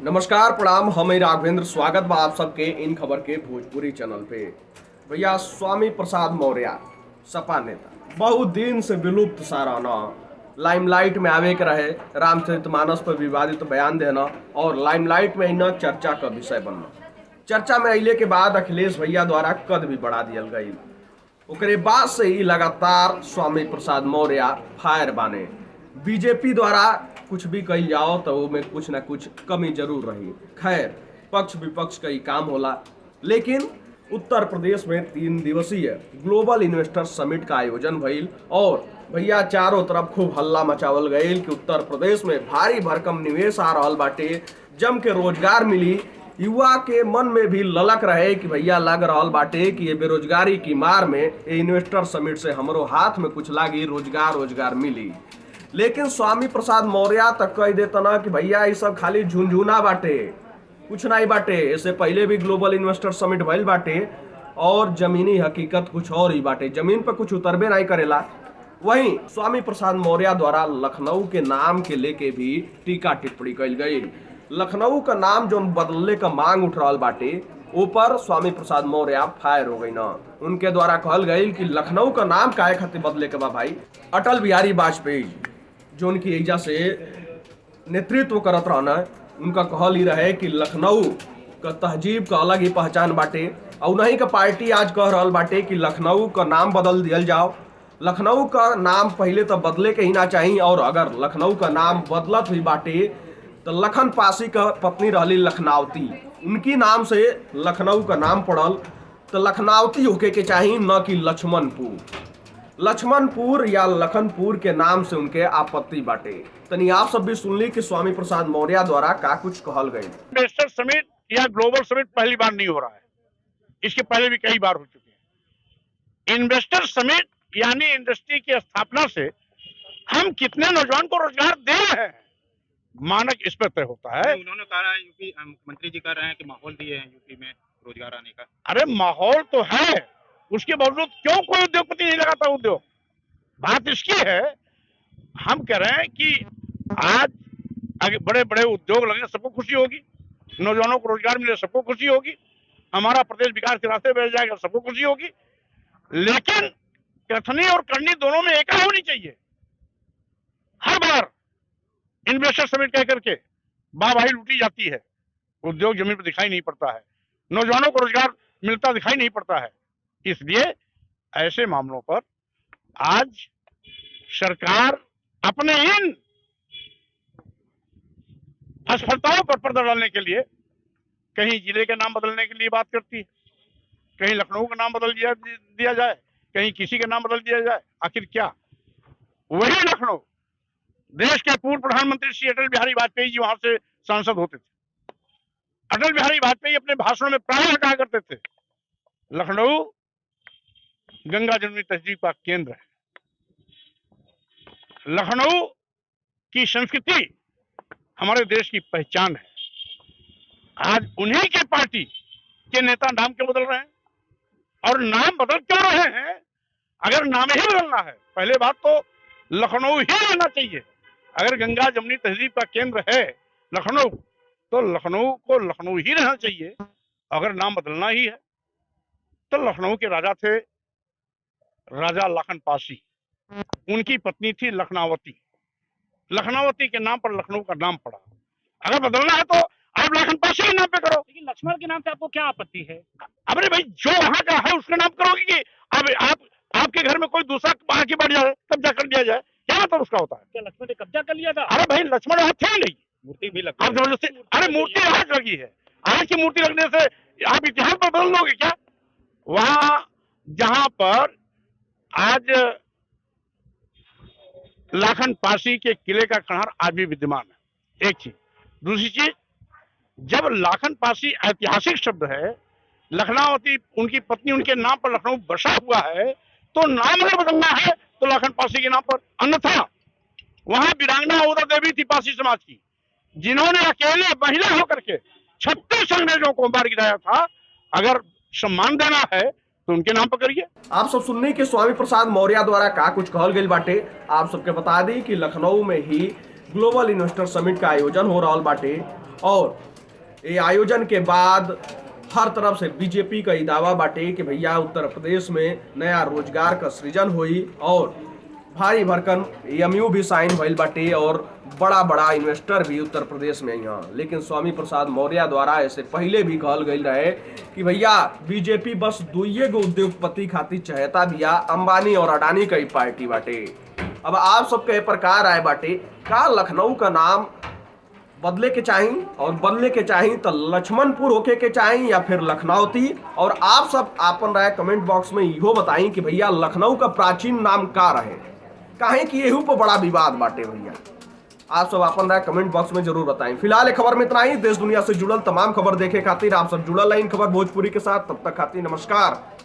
नमस्कार प्रणाम, हम राघवेंद्र। स्वागत बा आप सबके इन खबर के भोजपुरी चैनल पे। भैया स्वामी प्रसाद मौर्य सपा नेता बहुत दिन से विलुप्त सा रहना, लाइमलाइट में आवे के रहे, रामचरितमानस पर विवादित बयान देना और लाइमलाइट में इन चर्चा का विषय बनना। चर्चा में अइले के बाद अखिलेश भैया द्वारा कद भी बढ़ा दियल गई। ओकरे बाद से ही लगातार स्वामी प्रसाद मौर्य फायर बाने। बीजेपी द्वारा कुछ भी कही जाओ तो वो में कुछ ना कुछ कमी जरूर रही। खैर, पक्ष विपक्ष का ही काम होला। लेकिन उत्तर प्रदेश में 3 दिवसीय ग्लोबल इन्वेस्टर समिट का आयोजन भइल और भैया चारों तरफ खूब हल्ला मचावल गईल कि उत्तर प्रदेश में भारी भरकम निवेश आ रहल बाटे, जम के रोजगार मिली। युवा के मन में भी ललक रहे कि भैया लग रहल बाटे कि ये बेरोजगारी की मार में ये इन्वेस्टर समिट से हमरो हाथ में कुछ लागी, रोजगार मिली। लेकिन स्वामी प्रसाद मौर्य तक कह देता ना कि भैया ये सब खाली झुनझुना बाटे, कुछ नहीं बाटे। इससे पहले भी ग्लोबल इन्वेस्टर समिट भइल बाटे और जमीनी हकीकत कुछ और ही बाटे, जमीन पर कुछ उतरबे नहीं करेला। वहीं स्वामी प्रसाद मौर्य द्वारा लखनऊ के नाम के लेके भी टीका टिप्पणी कल गई। लखनऊ का नाम जो बदलने का मांग उठ रहा बाटे, ऊपर स्वामी प्रसाद मौर्य फायर हो गई ना। उनके द्वारा कहल गई कि लखनऊ का नाम काहे खातिर बदले के बा भाई। अटल बिहारी वाजपेयी जो उनकी एजा से नेतृत्व करत रहना, उनका कहल ही रहे कि लखनऊ का तहजीब का अलग ही पहचान बाटे और उन्हीं का पार्टी आज कह रहल बाटे कि लखनऊ का नाम बदल दिया जाओ। लखनऊ का नाम पहले तो बदले के ही ना चाहिए, और अगर लखनऊ का नाम बदलत हुई बाटे तो लखन पासी का पत्नी रहली लखनावती, उनकी नाम से लखनऊ का नाम पड़ल, तो लखनावती होके के चाहिए, न कि लक्ष्मणपुर या लखनपुर के नाम से उनके आपत्ति बाटे। तनी आप सब भी सुन ली कि स्वामी प्रसाद मौर्य द्वारा का कुछ कहल गई। इन्वेस्टर समिट या ग्लोबल समिट पहली बार नहीं हो रहा है, इसके पहले भी कई बार हो चुके हैं। इन्वेस्टर समिट यानी इंडस्ट्री की स्थापना से हम कितने नौजवान को रोजगार दे रहे हैं, मानक इस पर तय होता है। उन्होंने कहा है, यूपी मुख्यमंत्री जी कह रहे हैं कि माहौल दिए हैं यूपी में रोजगार आने का। अरे माहौल तो है, उसके बावजूद क्यों कोई उद्योगपति नहीं लगाता उद्योग। बात इसकी है, हम कह रहे हैं कि आज आगे बड़े बड़े उद्योग लगे, सबको खुशी होगी, नौजवानों को रोजगार मिले, सबको खुशी होगी, हमारा प्रदेश विकास के रास्ते बढ़ जाएगा, सबको खुशी होगी। लेकिन कथनी और करनी दोनों में एका होनी चाहिए। हर बार इन्वेस्टर समिट कह करके वाहवाही लूटी जाती है, उद्योग जमीन पर दिखाई नहीं पड़ता है, नौजवानों को रोजगार मिलता दिखाई नहीं पड़ता है। इसलिए ऐसे मामलों पर आज सरकार अपने इन असफलताओं पर पर्दा डालने के लिए कहीं जिले के नाम बदलने के लिए बात करती है, कहीं लखनऊ का नाम बदल दिया जाए, कहीं किसी का नाम बदल दिया जाए। आखिर क्या वही लखनऊ देश के पूर्व प्रधानमंत्री श्री अटल बिहारी वाजपेयी जी वहां से सांसद होते थे। अटल बिहारी वाजपेयी अपने भाषणों में प्रायः कहा करते थे, लखनऊ गंगा जमुनी तहजीब का केंद्र है, लखनऊ की संस्कृति हमारे देश की पहचान है। आज उन्हीं के पार्टी के नेता नाम क्यों बदल रहे हैं, और नाम बदल क्यों रहे हैं? अगर नाम ही बदलना है, पहले बात तो लखनऊ ही रहना चाहिए। अगर गंगा जमुनी तहजीब का केंद्र है लखनऊ, तो लखनऊ को लखनऊ ही रहना चाहिए। अगर नाम बदलना ही है तो लखनऊ के राजा थे राजा लखन पासी, उनकी पत्नी थी लखनावती, लखनावती के नाम पर लखनऊ का नाम पड़ा। अगर बदलना है तो आप लखन पासी के नाम पे करो। लेकिन लक्ष्मण के नाम से आपको क्या आपत्ति है? अरे भाई, जो वहां का है उसका नाम करोगे कि अब आपके घर में कोई दूसरा आके बढ़ जाए, कब्जा कर लिया जाए, क्या मतलब उसका होता है? क्या लक्ष्मण ने कब्जा कर लिया था? अरे भाई, लक्ष्मण वहां थे नहीं, मूर्ति भी लगती आप जबरदस्ती। अरे मूर्ति आज लगी है, आज की मूर्ति लगने से आप इतिहास पर बदल लोगे क्या? वहां जहां पर आज लाखन पासी के किले का कहार आज भी विद्यमान है, एक चीज। दूसरी चीज, जब लाखन पासी ऐतिहासिक शब्द है, लखनावती उनकी पत्नी, उनके नाम पर लखनऊ बसा हुआ है, तो नाम अगर बदलना है तो लाखन पासी के नाम पर। अन्यथा वहां वीरांगना औदा देवी थी पासी समाज की, जिन्होंने अकेले महिला होकर के 36 अंग्रेजों को मार गिराया था। अगर सम्मान देना है तो उनके नाम पर करिए। आप सब सुनने के स्वामी प्रसाद मौर्य द्वारा का कुछ कहल गई बाटे। आप सबके बता दी कि लखनऊ में ही ग्लोबल इन्वेस्टर समिट का आयोजन हो रहा बाटे और ये आयोजन के बाद हर तरफ से बीजेपी का दावा बाटे कि भैया उत्तर प्रदेश में नया रोजगार का सृजन हुई और भारी भरकम एमयू भी साइन भइल बाटे और बड़ा बड़ा इन्वेस्टर भी उत्तर प्रदेश में यहाँ। लेकिन स्वामी प्रसाद मौर्य द्वारा ऐसे पहले भी कहल गई रहे कि भैया बीजेपी बस दुइये गो उद्योगपति खातिर चहेता बिया, अंबानी और अडानी का ही पार्टी बाटे। अब आप सबके प्रकार आए बाटे का लखनऊ का नाम बदले के चाहिए और बदले के चाहिए तो लक्ष्मणपुर होके के चाहिए या फिर लखनऊती। और आप सब आपन राय कमेंट बॉक्स में इहो बताई कि भैया लखनऊ का प्राचीन नाम का रहे, काहे कि यही पर बड़ा विवाद बाटे भैया। आप सब अपन राय कमेंट बॉक्स में जरूर बताएं। फिलहाल खबर में इतना ही। देश दुनिया से जुड़ल तमाम खबर देखे खातिर आप सब जुड़ल लाइन खबर भोजपुरी के साथ। तब तक खातिर नमस्कार।